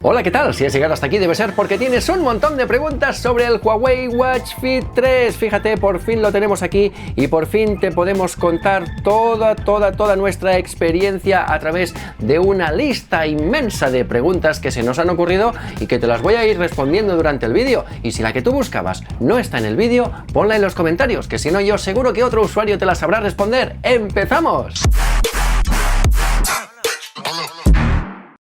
Hola, ¿qué tal? Si has llegado hasta aquí debe ser porque tienes un montón de preguntas sobre el Huawei Watch Fit 3. Fíjate, por fin lo tenemos aquí y por fin te podemos contar toda nuestra experiencia a través de una lista inmensa de preguntas que se nos han ocurrido y que te las voy a ir respondiendo durante el vídeo. Y si la que tú buscabas no está en el vídeo, ponla en los comentarios, que si no yo seguro que otro usuario te la sabrá responder. ¡Empezamos!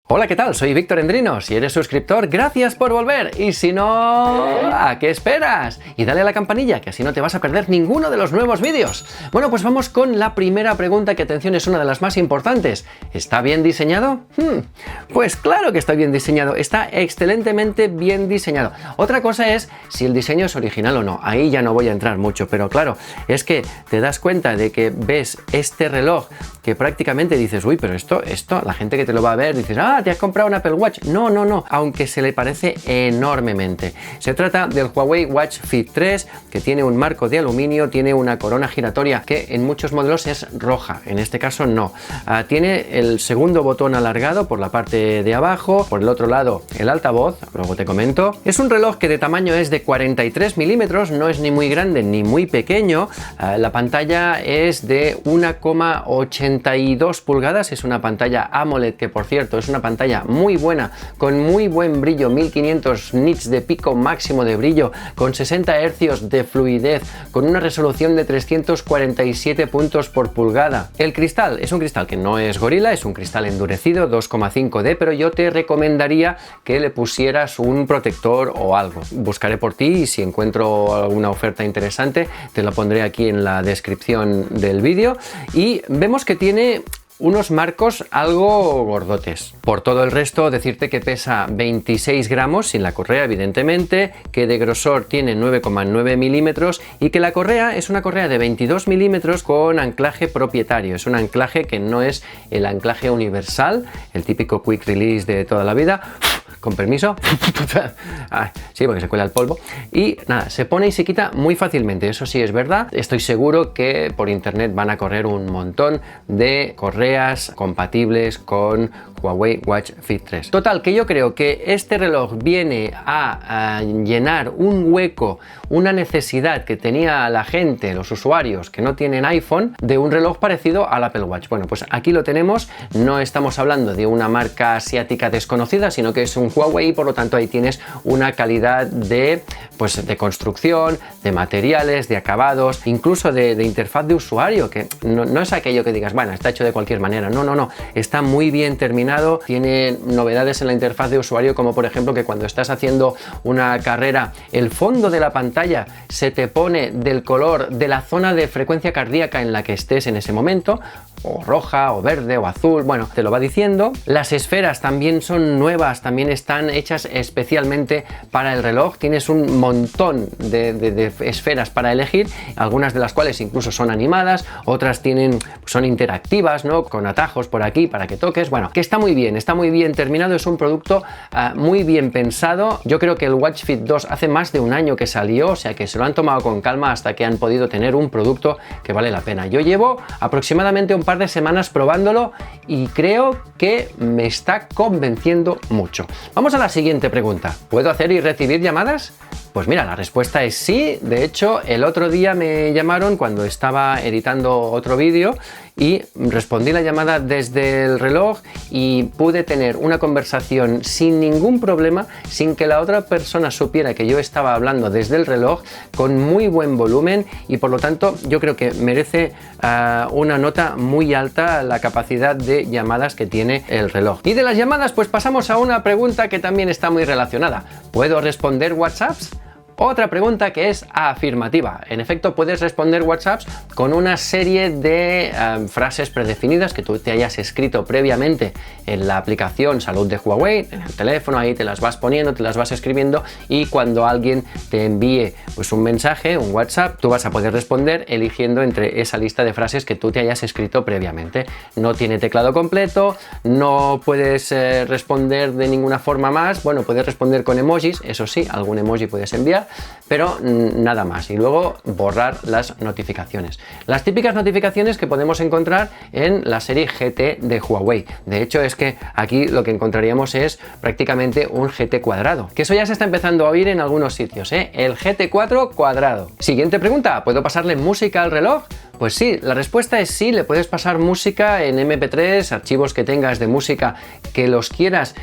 Hola, ¿qué tal? Soy Víctor Endrino. Si eres suscriptor, gracias por volver. Y si no, ¿a qué esperas? Y dale a la campanilla, que así no te vas a perder ninguno de los nuevos vídeos. Bueno, pues vamos con la primera pregunta, que atención, es una de las más importantes. ¿Está bien diseñado? Pues claro que está bien diseñado. Está excelentemente bien diseñado. Otra cosa es si el diseño es original o no. Ahí ya no voy a entrar mucho, pero claro, es que te das cuenta de que ves este reloj que prácticamente dices, uy, pero esto, la gente que te lo va a ver, dices, ¿te has comprado un Apple Watch? No, aunque se le parece enormemente. Se trata del Huawei Watch Fit 3, que tiene un marco de aluminio, tiene una corona giratoria que en muchos modelos es roja, en este caso no. Tiene el segundo botón alargado por la parte de abajo, por el otro lado el altavoz, luego te comento. Es un reloj que de tamaño es de 43 milímetros, no es ni muy grande ni muy pequeño. La pantalla es de 1,82 pulgadas, es una pantalla AMOLED que, por cierto, es una pantalla muy buena, con muy buen brillo, 1500 nits de pico máximo de brillo, con 60 Hz de fluidez, con una resolución de 347 puntos por pulgada. El cristal es un cristal que no es Gorilla, es un cristal endurecido 2,5D, pero yo te recomendaría que le pusieras un protector o algo. Buscaré por ti y si encuentro alguna oferta interesante te la pondré aquí en la descripción del vídeo. Y vemos que tiene unos marcos algo gordotes. Por todo el resto, decirte que pesa 26 gramos sin la correa, evidentemente, que de grosor tiene 9,9 milímetros y que la correa es una correa de 22 milímetros con anclaje propietario. Es un anclaje que no es el anclaje universal, el típico quick release de toda la vida. Con permiso. Sí, porque se cuela el polvo. Y nada, se pone y se quita muy fácilmente. Eso sí es verdad. Estoy seguro que por internet van a correr un montón de correas compatibles con Huawei Watch Fit 3. Total, que yo creo que este reloj viene a llenar un hueco, una necesidad que tenía la gente, los usuarios que no tienen iPhone, de un reloj parecido al Apple Watch. Bueno, pues aquí lo tenemos. No estamos hablando de una marca asiática desconocida, sino que es un Huawei, por lo tanto ahí tienes una calidad de construcción, de materiales, de acabados, incluso de interfaz de usuario, que no es aquello que digas, bueno, está hecho de cualquier manera. No, está muy bien terminado. Tiene novedades en la interfaz de usuario, como por ejemplo que cuando estás haciendo una carrera, el fondo de la pantalla se te pone del color de la zona de frecuencia cardíaca en la que estés en ese momento, o roja, o verde, o azul, bueno, te lo va diciendo. Las esferas también son nuevas, también están hechas especialmente para el reloj. Tienes un montón de esferas para elegir, algunas de las cuales incluso son animadas, otras son interactivas, ¿no? Con atajos por aquí para que toques. Bueno, que está muy bien terminado, es un producto muy bien pensado. Yo creo que el Watch Fit 2 hace más de un año que salió, o sea que se lo han tomado con calma hasta que han podido tener un producto que vale la pena. Yo llevo aproximadamente un par de semanas probándolo y creo que me está convenciendo mucho. Vamos a la siguiente pregunta. ¿Puedo hacer y recibir llamadas? Pues mira, la respuesta es sí. De hecho, el otro día me llamaron cuando estaba editando otro vídeo y respondí la llamada desde el reloj y pude tener una conversación sin ningún problema, sin que la otra persona supiera que yo estaba hablando desde el reloj, con muy buen volumen, y por lo tanto yo creo que merece una nota muy alta la capacidad de llamadas que tiene el reloj. Y de las llamadas pues pasamos a una pregunta que también está muy relacionada. ¿Puedo responder WhatsApps? Otra pregunta que es afirmativa. En efecto, puedes responder WhatsApps con una serie de frases predefinidas que tú te hayas escrito previamente en la aplicación Salud de Huawei, en el teléfono. Ahí te las vas poniendo, te las vas escribiendo, y cuando alguien te envíe pues un mensaje, un WhatsApp, tú vas a poder responder eligiendo entre esa lista de frases que tú te hayas escrito previamente. No tiene teclado completo, no puedes responder de ninguna forma más. Bueno, puedes responder con emojis, eso sí, algún emoji puedes enviar, actualizar, pero nada más. Y luego borrar las notificaciones. Las típicas notificaciones que podemos encontrar en la serie GT de Huawei. De hecho, es que aquí lo que encontraríamos es prácticamente un GT cuadrado, que eso ya se está empezando a oír en algunos sitios, ¿eh? El GT4 cuadrado. Siguiente pregunta, ¿puedo pasarle música al reloj? Pues sí, la respuesta es sí, le puedes pasar música en MP3, archivos que tengas de música que los quieras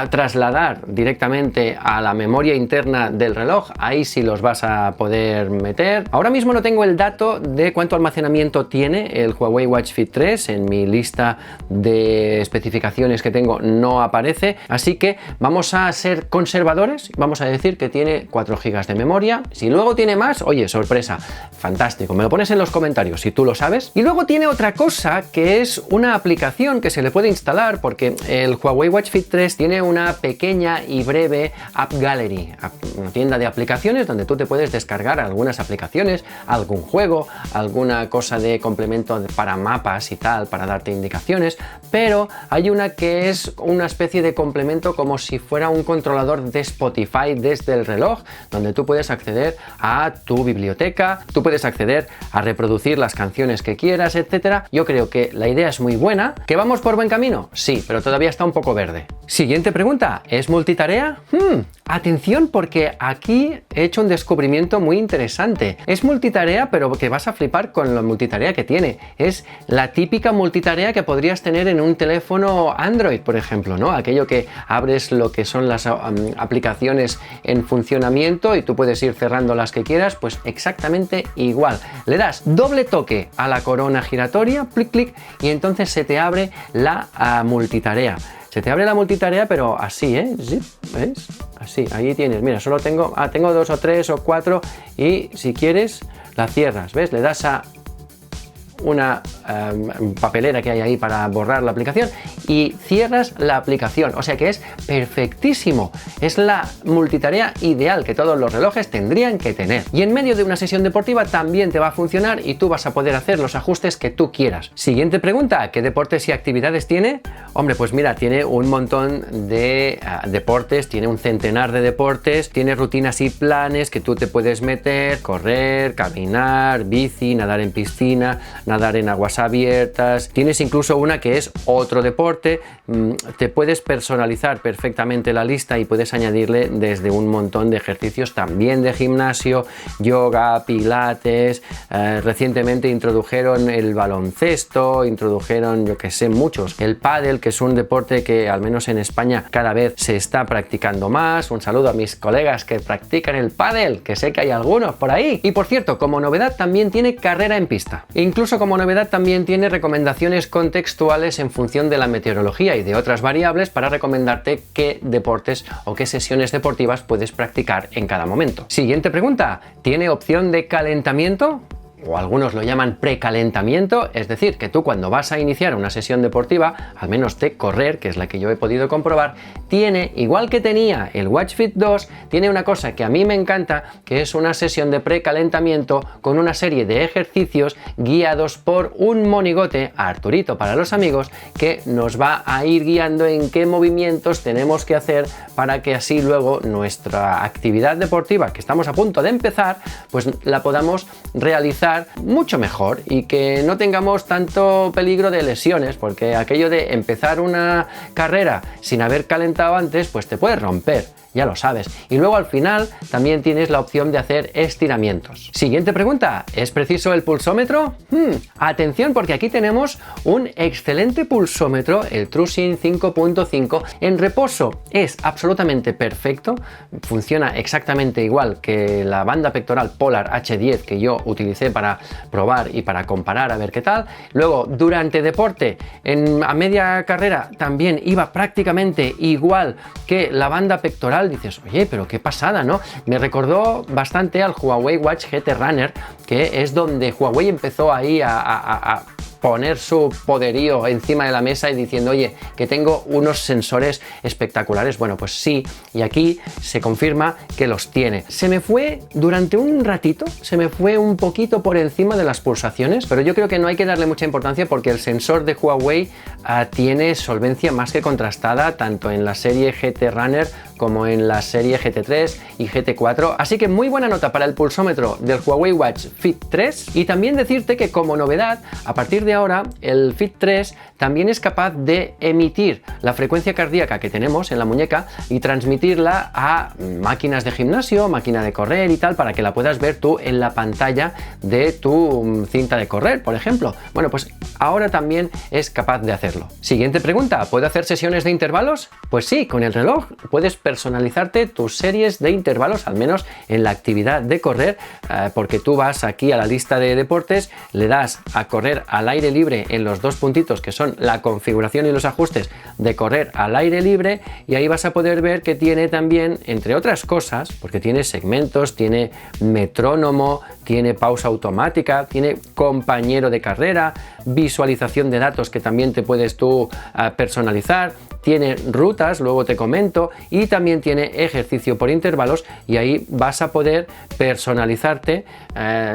trasladar directamente a la memoria interna del reloj, ahí sí los vas a poder meter. Ahora mismo no tengo el dato de cuánto almacenamiento tiene el Huawei Watch Fit 3, en mi lista de especificaciones que tengo no aparece, así que vamos a ser conservadores, vamos a decir que tiene 4 GB de memoria. Si luego tiene más, oye, sorpresa, fantástico, me lo pones en los comentarios si tú lo sabes. Y luego tiene otra cosa, que es una aplicación que se le puede instalar, porque el Huawei Watch Fit 3 tiene una pequeña y breve App Gallery, una tienda de aplicaciones donde tú te puedes descargar algunas aplicaciones, algún juego, alguna cosa de complemento para mapas y tal, para darte indicaciones, pero hay una que es una especie de complemento como si fuera un controlador de Spotify desde el reloj, donde tú puedes acceder a tu biblioteca, tú puedes acceder a reproducir las canciones que quieras, etcétera. Yo creo que la idea es muy buena. ¿Que vamos por buen camino? Sí, pero todavía está un poco verde. Siguiente pregunta, ¿es multitarea? Atención, porque aquí he hecho un descubrimiento muy interesante. Es multitarea, pero que vas a flipar con la multitarea que tiene. Es la típica multitarea que podrías tener en un teléfono Android, por ejemplo, ¿no? Aquello que abres lo que son las aplicaciones en funcionamiento y tú puedes ir cerrando las que quieras, pues exactamente igual. Le das doble toque a la corona giratoria, clic, clic, y entonces se te abre la multitarea. Se te abre la multitarea, pero así, ¿eh? ¿Sí? ¿Ves? Así, ahí tienes. Mira, solo tengo 2 o 3 o 4 y si quieres la cierras, ¿ves? Le das a una papelera que hay ahí para borrar la aplicación y cierras la aplicación, o sea que es perfectísimo, es la multitarea ideal que todos los relojes tendrían que tener, y en medio de una sesión deportiva también te va a funcionar y tú vas a poder hacer los ajustes que tú quieras. Siguiente pregunta, ¿qué deportes y actividades tiene? Hombre, pues mira, tiene un montón de deportes, tiene un centenar de deportes, tiene rutinas y planes que tú te puedes meter, correr, caminar, bici, nadar en piscina, nadar en aguas abiertas, tienes incluso una que es otro deporte, te puedes personalizar perfectamente la lista y puedes añadirle desde un montón de ejercicios también de gimnasio, yoga, pilates, recientemente introdujeron el baloncesto, introdujeron, yo que sé, muchos, el pádel, que es un deporte que al menos en España cada vez se está practicando más. Un saludo a mis colegas que practican el pádel, que sé que hay algunos por ahí. Y por cierto, como novedad también tiene carrera en pista. Incluso como novedad también tiene recomendaciones contextuales en función de la meteorología y de otras variables para recomendarte qué deportes o qué sesiones deportivas puedes practicar en cada momento. Siguiente pregunta, ¿tiene opción de calentamiento? O algunos lo llaman precalentamiento, es decir, que tú cuando vas a iniciar una sesión deportiva, al menos de correr, que es la que yo he podido comprobar, tiene, igual que tenía el Watch Fit 2, tiene una cosa que a mí me encanta, que es una sesión de precalentamiento con una serie de ejercicios guiados por un monigote, Arturito para los amigos, que nos va a ir guiando en qué movimientos tenemos que hacer para que así luego nuestra actividad deportiva, que estamos a punto de empezar, pues la podamos realizar mucho mejor y que no tengamos tanto peligro de lesiones, porque aquello de empezar una carrera sin haber calentado antes, pues te puede romper, ya lo sabes. Y luego al final también tienes la opción de hacer estiramientos. Siguiente pregunta, ¿es preciso el pulsómetro? Atención, porque aquí tenemos un excelente pulsómetro, el TrueSync 5.5. En reposo es absolutamente perfecto, funciona exactamente igual que la banda pectoral Polar H10 que yo utilicé para probar y para comparar a ver qué tal. Luego, durante deporte, a media carrera también iba prácticamente igual que la banda pectoral. Dices, oye, pero qué pasada, ¿no? Me recordó bastante al Huawei Watch GT Runner, que es donde Huawei empezó ahí a poner su poderío encima de la mesa y diciendo, oye, que tengo unos sensores espectaculares. Bueno, pues sí, y aquí se confirma que los tiene. Se me fue durante un ratito, se me fue un poquito por encima de las pulsaciones, pero yo creo que no hay que darle mucha importancia porque el sensor de Huawei tiene solvencia más que contrastada, tanto en la serie GT Runner como en la serie GT3 y GT4, así que muy buena nota para el pulsómetro del Huawei Watch Fit 3. Y también decirte que como novedad, a partir de ahora el Fit 3 también es capaz de emitir la frecuencia cardíaca que tenemos en la muñeca y transmitirla a máquinas de gimnasio, máquina de correr y tal, para que la puedas ver tú en la pantalla de tu cinta de correr, por ejemplo. Bueno, pues ahora también es capaz de hacerlo. Siguiente pregunta, ¿puedo hacer sesiones de intervalos? Pues sí, con el reloj puedes personalizarte tus series de intervalos, al menos en la actividad de correr, porque tú vas aquí a la lista de deportes, le das a correr al aire libre en los dos puntitos que son la configuración y los ajustes de correr al aire libre, y ahí vas a poder ver que tiene también, entre otras cosas, porque tiene segmentos, tiene metrónomo, tiene pausa automática, tiene compañero de carrera, visualización de datos que también te puedes tú personalizar, tiene rutas, luego te comento, y también tiene ejercicio por intervalos, y ahí vas a poder personalizarte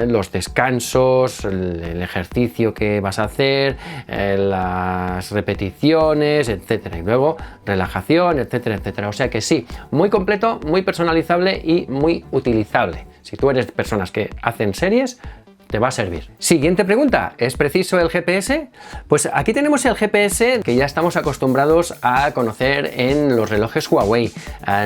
los descansos, el ejercicio que vas a hacer, las repeticiones, etcétera, y luego relajación, etcétera, etcétera. O sea que sí, muy completo, muy personalizable y muy utilizable. Si tú eres personas que hacen series, te va a servir. Siguiente pregunta, ¿es preciso el GPS? Pues aquí tenemos el GPS que ya estamos acostumbrados a conocer en los relojes Huawei.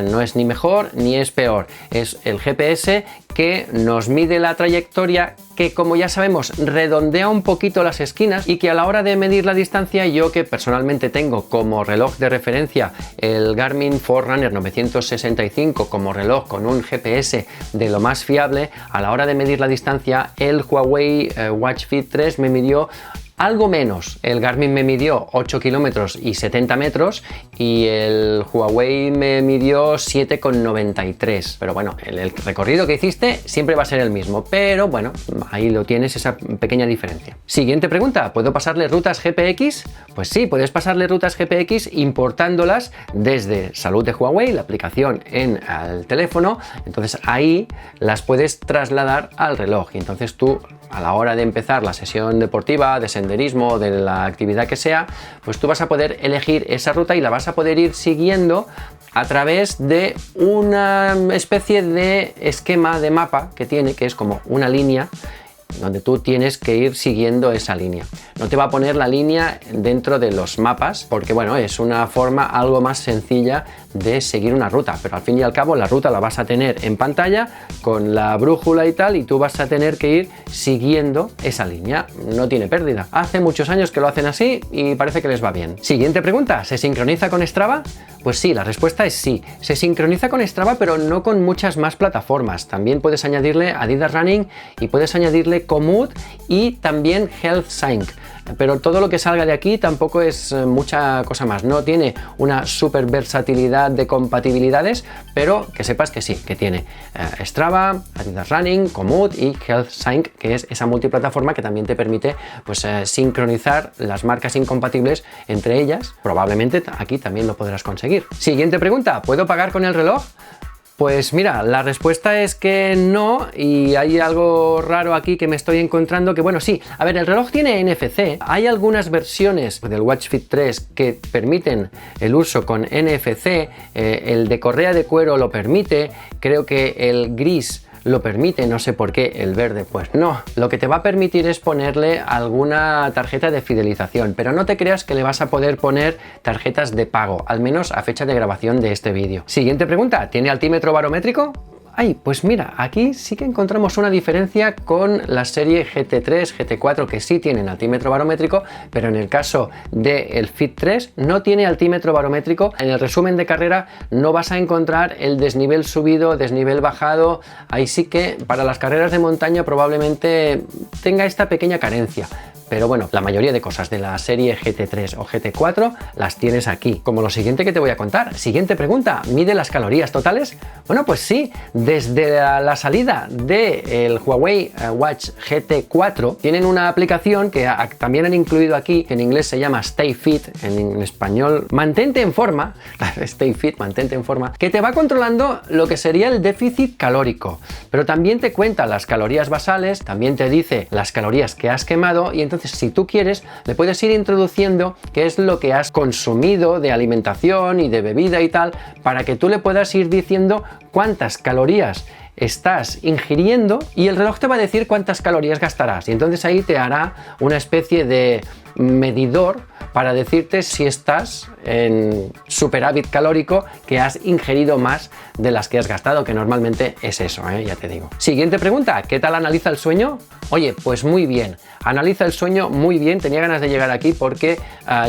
No es ni mejor ni es peor, es el GPS que nos mide la trayectoria, que como ya sabemos redondea un poquito las esquinas, y que a la hora de medir la distancia, yo que personalmente tengo como reloj de referencia el Garmin Forerunner 965 como reloj con un GPS de lo más fiable, a la hora de medir la distancia el Huawei Watch Fit 3 me midió algo menos. El Garmin me midió 8 kilómetros y 70 metros y el Huawei me midió 7,93. Pero bueno, el recorrido que hiciste siempre va a ser el mismo, pero bueno, ahí lo tienes, esa pequeña diferencia. Siguiente pregunta, ¿puedo pasarle rutas GPX? Pues sí, puedes pasarle rutas GPX importándolas desde Salud de Huawei, la aplicación en el teléfono. Entonces ahí las puedes trasladar al reloj, y entonces tú, a la hora de empezar la sesión deportiva, de senderismo, de la actividad que sea, pues tú vas a poder elegir esa ruta y la vas a poder ir siguiendo a través de una especie de esquema de mapa que tiene, que es como una línea donde tú tienes que ir siguiendo esa línea. No te va a poner la línea dentro de los mapas porque, bueno, es una forma algo más sencilla de seguir una ruta, pero al fin y al cabo la ruta la vas a tener en pantalla con la brújula y tal, y tú vas a tener que ir siguiendo esa línea. No tiene pérdida. Hace muchos años que lo hacen así y parece que les va bien. Siguiente pregunta, ¿se sincroniza con Strava? Pues sí, la respuesta es sí. Se sincroniza con Strava, pero no con muchas más plataformas. También puedes añadirle Adidas Running y puedes añadirle Komoot y también Health Sync. Pero todo lo que salga de aquí tampoco es mucha cosa más. No tiene una super versatilidad de compatibilidades, pero que sepas que sí, que tiene Strava, Adidas Running, Komoot y Health Sync, que es esa multiplataforma que también te permite pues sincronizar las marcas incompatibles entre ellas. Probablemente aquí también lo podrás conseguir. Siguiente pregunta, ¿puedo pagar con el reloj? Pues mira, la respuesta es que no, y hay algo raro aquí que me estoy encontrando, que bueno, sí, a ver, el reloj tiene NFC, hay algunas versiones del Watch Fit 3 que permiten el uso con NFC, el de correa de cuero lo permite, creo que el gris lo permite, no sé por qué el verde pues no. Lo que te va a permitir es ponerle alguna tarjeta de fidelización, pero no te creas que le vas a poder poner tarjetas de pago, al menos a fecha de grabación de este vídeo. Siguiente pregunta, ¿tiene altímetro barométrico? Ay, pues mira, aquí sí que encontramos una diferencia con la serie GT3, GT4, que sí tienen altímetro barométrico, pero en el caso del Fit 3 no tiene altímetro barométrico. En el resumen de carrera no vas a encontrar el desnivel subido, desnivel bajado. Ahí sí que para las carreras de montaña probablemente tenga esta pequeña carencia. Pero bueno, la mayoría de cosas de la serie GT3 o GT4 las tienes aquí, como lo siguiente que te voy a contar. Siguiente pregunta, ¿mide las calorías totales? Bueno, pues sí, desde la salida del Huawei Watch GT4 tienen una aplicación que también han incluido aquí, que en inglés se llama Stay Fit, en español mantente en forma, Stay Fit, mantente en forma, que te va controlando lo que sería el déficit calórico, pero también te cuenta las calorías basales, también te dice las calorías que has quemado, y entonces Entonces, si tú quieres, le puedes ir introduciendo qué es lo que has consumido de alimentación y de bebida y tal, para que tú le puedas ir diciendo cuántas calorías estás ingiriendo y el reloj te va a decir cuántas calorías gastarás, y entonces ahí te hará una especie de medidor para decirte si estás en superávit calórico, que has ingerido más de las que has gastado, que normalmente es eso, ya te digo. Siguiente pregunta, ¿qué tal analiza el sueño? Oye, pues muy bien, analiza el sueño muy bien. Tenía ganas de llegar aquí porque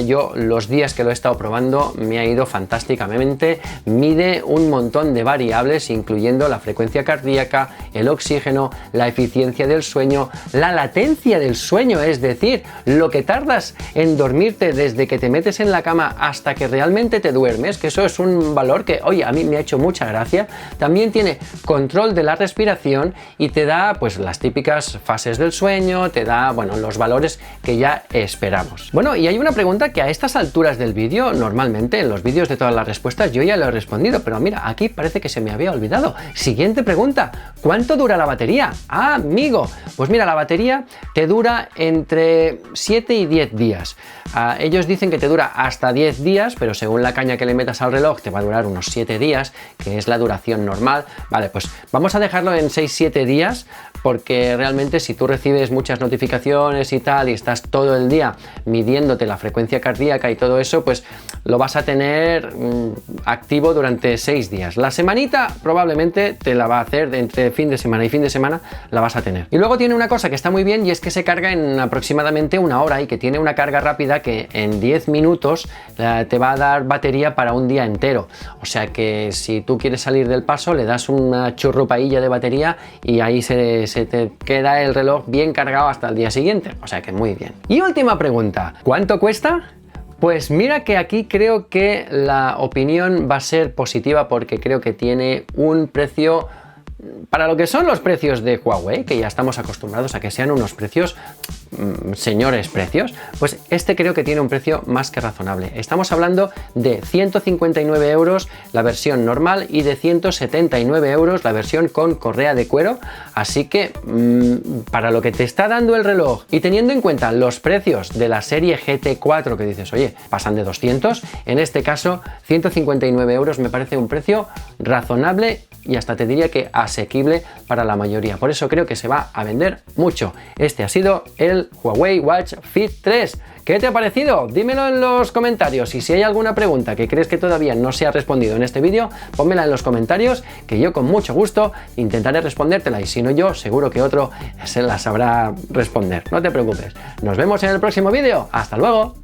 yo los días que lo he estado probando me ha ido fantásticamente. Mide un montón de variables, incluyendo la frecuencia cardíaca, el oxígeno, la eficiencia del sueño, la latencia del sueño, es decir, lo que tardas en dormirte desde que te metes en la cama hasta que realmente te duermes, que eso es un valor que, oye, a mí me ha hecho mucha gracia. También tiene control de la respiración y te da pues las típicas fases del sueño, te da, bueno, los valores que ya esperamos. Bueno, y hay una pregunta que a estas alturas del vídeo, normalmente en los vídeos de todas las respuestas yo ya lo he respondido, pero mira, aquí parece que se me había olvidado. Siguiente pregunta, ¿cuánto dura la batería? Ah, amigo, pues mira, la batería te dura entre 7 y 10 días. Ellos dicen que te dura hasta 10 días, pero según la caña que le metas al reloj te va a durar unos 7 días, que es la duración normal. Vale, pues vamos a dejarlo en 6-7 días, porque realmente si tú recibes muchas notificaciones y tal, y estás todo el día midiéndote la frecuencia cardíaca y todo eso, pues lo vas a tener activo durante 6 días. La semanita probablemente te la va a hacer entre fin de semana y fin de semana, la vas a tener. Y luego tiene una cosa que está muy bien, y es que se carga en aproximadamente 1 hora y que tiene una carga rápida que en 10 minutos te va a dar batería para un día entero. O sea que si tú quieres salir del paso, le das una churrupailla de batería y ahí se te queda el reloj bien cargado hasta el día siguiente. O sea que muy bien. Y última pregunta, ¿cuánto cuesta? Pues mira que aquí creo que la opinión va a ser positiva, porque creo que tiene un precio para lo que son los precios de Huawei, que ya estamos acostumbrados a que sean unos precios, señores precios, pues este creo que tiene un precio más que razonable. Estamos hablando de 159 euros la versión normal y de 179 euros la versión con correa de cuero, así que para lo que te está dando el reloj, y teniendo en cuenta los precios de la serie GT4, que dices, oye, pasan de 200, en este caso 159 euros me parece un precio razonable y hasta te diría que asequible para la mayoría. Por eso creo que se va a vender mucho. Este ha sido el Huawei Watch Fit 3. ¿Qué te ha parecido? Dímelo en los comentarios, y si hay alguna pregunta que crees que todavía no se ha respondido en este vídeo, pónmela en los comentarios, que yo con mucho gusto intentaré respondértela, y si no yo, seguro que otro se la sabrá responder. No te preocupes. Nos vemos en el próximo vídeo. ¡Hasta luego!